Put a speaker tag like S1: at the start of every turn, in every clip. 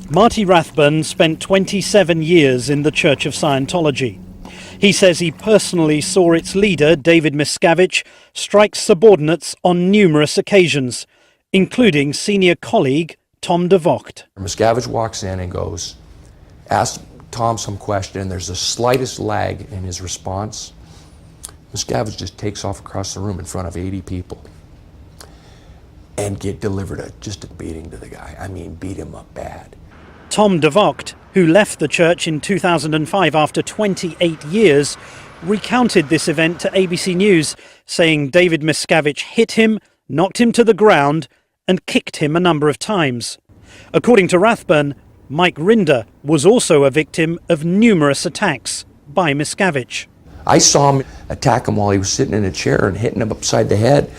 S1: Marty Rathbun spent 27 years in the Church of Scientology. He says he personally saw its leader, David Miscavige, strike subordinates on numerous occasions, including senior colleague Tom DeVocht.
S2: Miscavige walks in and goes, asks Tom some question, and there's the slightest lag in his response. Miscavige just takes off across the room in front of 80 people and delivered just a beating to the guy. I mean, beat him up bad.
S1: Tom DeVocht, who left the church in 2005 after 28 years, recounted this event to ABC News, saying David Miscavige hit him, knocked him to the ground and kicked him a number of times. According to Rathbun, Mike Rinder was also a victim of numerous attacks by Miscavige.
S2: I saw him attack him while he was sitting in a chair and hitting him upside the head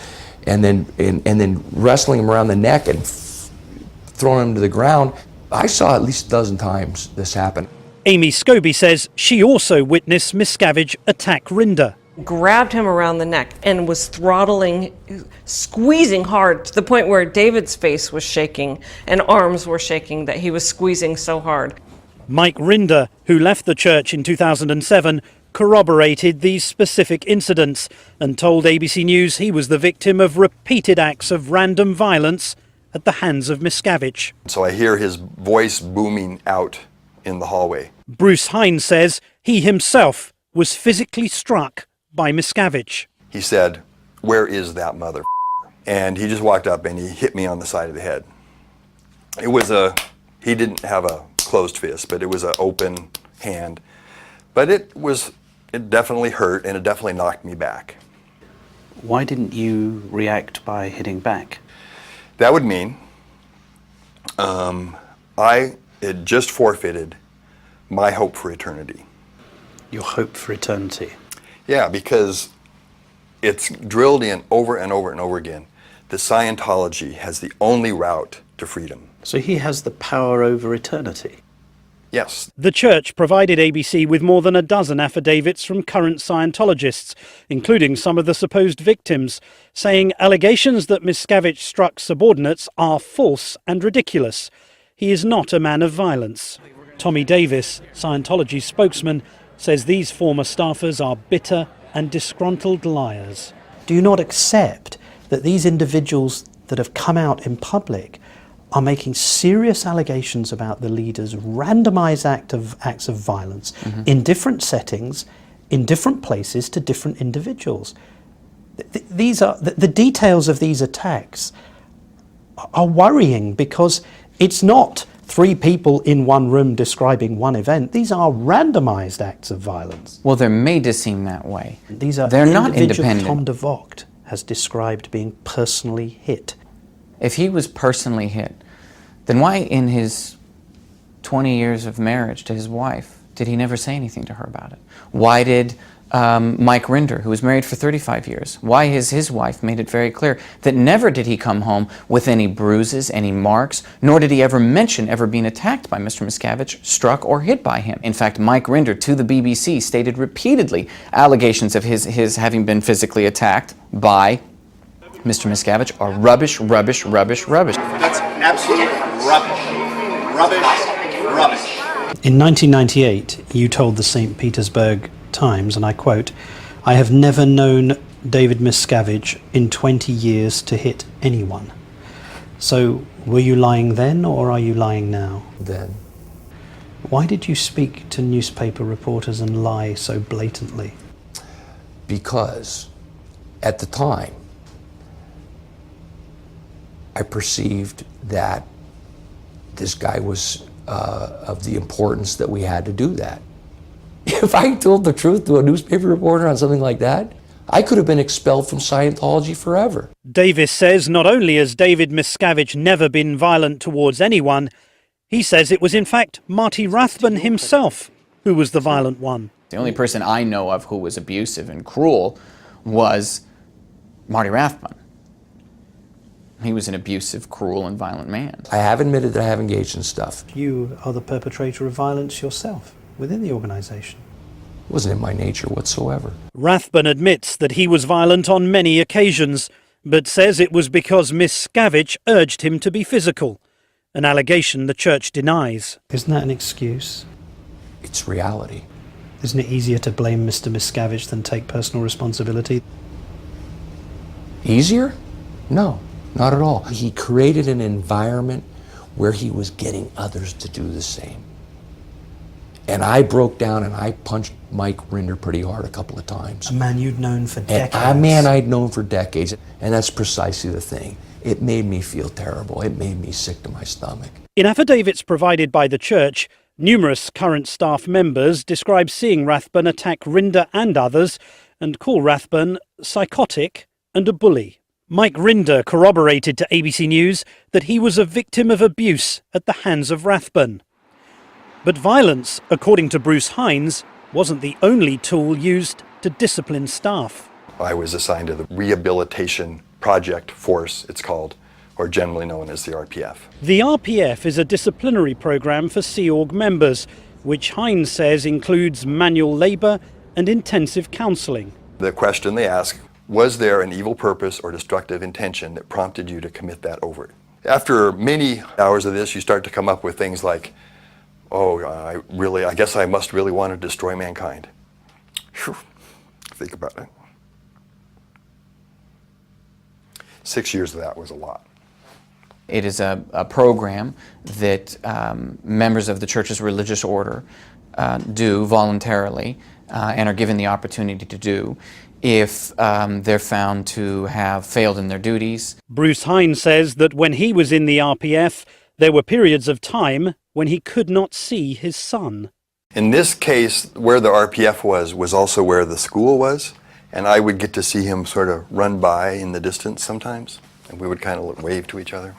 S2: and then wrestling him around the neck and throwing him to the ground. I saw at least a dozen times this happen.
S1: Amy Scobie says she also witnessed Miscavige attack Rinder.
S3: Grabbed him around the neck and was throttling, squeezing hard to the point where David's face was shaking and arms were shaking that he was squeezing so hard.
S1: Mike Rinder, who left the church in 2007, corroborated these specific incidents and told ABC News he was the victim of repeated acts of random violence at the hands of Miscavige.
S4: So I hear his voice booming out in the hallway.
S1: Bruce Hines says he himself was physically struck by Miscavige.
S4: He said, "Where is that mother?" And he just walked up and he hit me on the side of the head. He didn't have a closed fist, but it was an open hand. But it definitely hurt and it definitely knocked me back.
S5: Why didn't you react by hitting back?
S4: That would mean I had just forfeited my hope for eternity.
S5: Your hope for eternity?
S4: Yeah, because it's drilled in over and over and over again that Scientology has the only route to freedom.
S5: So he has the power over eternity?
S4: Yes.
S1: The church provided ABC with more than a dozen affidavits from current Scientologists, including some of the supposed victims, saying allegations that Miscavige struck subordinates are false and ridiculous. He is not a man of violence. Tommy Davis, Scientology spokesman, says these former staffers are bitter and disgruntled liars.
S6: Do you not accept that these individuals that have come out in public are making serious allegations about the leader's randomized acts of violence in different settings, in different places to different individuals? These are the details of these attacks are worrying because it's not three people in one room describing one event. These are randomized acts of violence.
S7: Well, they're made to seem that way.
S6: They're
S7: not independent.
S6: Tom DeVocht has described being personally hit.
S7: If he was personally hit, then why in his 20 years of marriage to his wife did he never say anything to her about it? Why did Mike Rinder, who was married for 35 years, why has his wife made it very clear that never did he come home with any bruises, any marks, nor did he ever mention ever being attacked by Mr. Miscavige, struck or hit by him. In fact, Mike Rinder to the BBC stated repeatedly allegations of his having been physically attacked by Mr. Miscavige are rubbish, rubbish, rubbish, rubbish.
S8: That's absolute rubbish. Rubbish, rubbish.
S6: In 1998, you told the St. Petersburg Times, and I quote, "I have never known David Miscavige in 20 years to hit anyone." So, were you lying then, or are you lying now?
S2: Then.
S6: Why did you speak to newspaper reporters and lie so blatantly?
S2: Because at the time, I perceived that this guy was of the importance that we had to do that. If I told the truth to a newspaper reporter on something like that, I could have been expelled from Scientology forever.
S1: Davis says not only has David Miscavige never been violent towards anyone, he says it was in fact Marty Rathbun himself who was the violent one.
S7: The only person I know of who was abusive and cruel was Marty Rathbun. He was an abusive, cruel, and violent man.
S2: I have admitted that I have engaged in stuff.
S6: You are the perpetrator of violence yourself within the organization.
S2: It wasn't in my nature whatsoever.
S1: Rathbun admits that he was violent on many occasions, but says it was because Miscavige urged him to be physical. an allegation the church denies.
S6: Isn't that an excuse?
S2: It's reality.
S6: Isn't it easier to blame Mr. Miscavige than take personal responsibility?
S2: Easier? No, not at all. He created an environment where he was getting others to do the same. And I broke down and I punched Mike Rinder pretty hard a couple of times.
S6: A man you'd known for decades.
S2: A man I'd known for decades. And that's precisely the thing. It made me feel terrible. It made me sick to my stomach.
S1: In affidavits provided by the church, numerous current staff members describe seeing Rathbun attack Rinder and others and call Rathbun psychotic and a bully. Mike Rinder corroborated to ABC News that he was a victim of abuse at the hands of Rathbun. But violence, according to Bruce Hines, wasn't the only tool used to discipline staff.
S4: I was assigned to the Rehabilitation Project Force, it's called, or generally known as the RPF.
S1: The RPF is a disciplinary program for Sea Org members, which Hines says includes manual labour and intensive counselling.
S4: The question they ask, was there an evil purpose or destructive intention that prompted you to commit that overt? After many hours of this, you start to come up with things like, oh, I guess I must really want to destroy mankind. Whew. Think about it. 6 years of that was a lot.
S7: It is a program that members of the church's religious order do voluntarily and are given the opportunity to do if they're found to have failed in their duties.
S1: Bruce Hines says that when he was in the RPF, there were periods of time when he could not see his son.
S4: In this case, where the RPF was also where the school was, and I would get to see him sort of run by in the distance sometimes, and we would kind of wave to each other.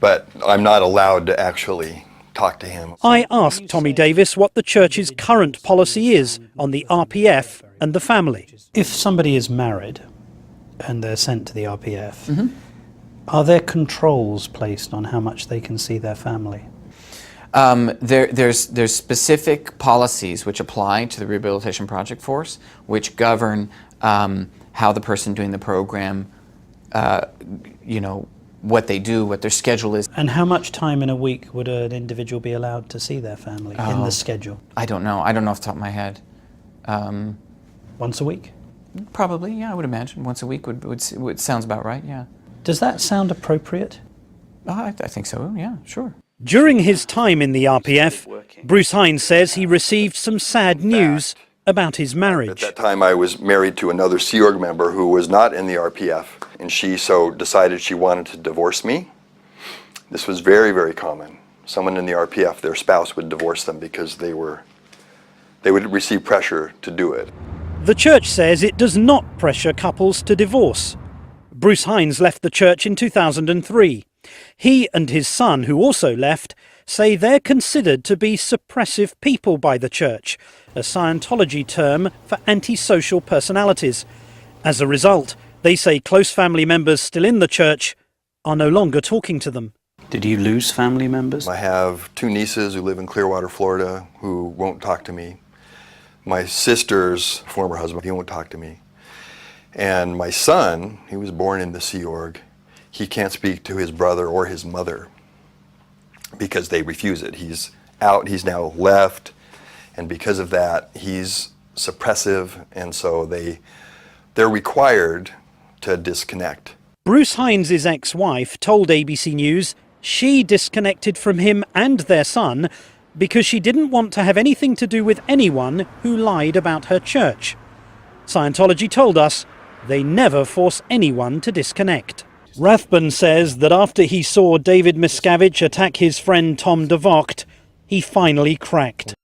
S4: But I'm not allowed to actually talk to him.
S1: I asked Tommy Davis what the church's current policy is on the RPF and the family.
S6: If somebody is married and they're sent to the RPF, are there controls placed on how much they can see their family?
S7: There's specific policies which apply to the Rehabilitation Project Force, which govern how the person doing the program, what they do, what their schedule is.
S6: And how much time in a week would an individual be allowed to see their family in the schedule?
S7: I don't know. I don't know off the top of my head.
S6: Once a week?
S7: Probably, yeah, I would imagine. Once a week would sounds about right, yeah.
S6: Does that sound appropriate?
S7: I think so, yeah, sure.
S1: During his time in the RPF, Bruce Hines says he received some sad news about his marriage.
S4: At that time, I was married to another Sea Org member who was not in the RPF, and she so decided she wanted to divorce me. This was very, very common. Someone in the RPF, their spouse would divorce them because they would receive pressure to do it.
S1: The church says it does not pressure couples to divorce. Bruce Hines left the church in 2003. He and his son, who also left, say they're considered to be suppressive people by the church, a Cientology term for antisocial personalities. As a result, they say close family members still in the church are no longer talking to them.
S5: Did you lose family members?
S4: I have 2 nieces who live in Clearwater, Florida, who won't talk to me. My sister's former husband, he won't talk to me. And my son, he was born in the Sea Org, he can't speak to his brother or his mother because they refuse it. He's out, he's now left, and because of that, he's suppressive, and so they're required to disconnect.
S1: Bruce Hines' ex-wife told ABC News she disconnected from him and their son because she didn't want to have anything to do with anyone who lied about her church. Scientology told us they never force anyone to disconnect. Rathbun says that after he saw David Miscavige attack his friend Tom de Vocht, he finally cracked.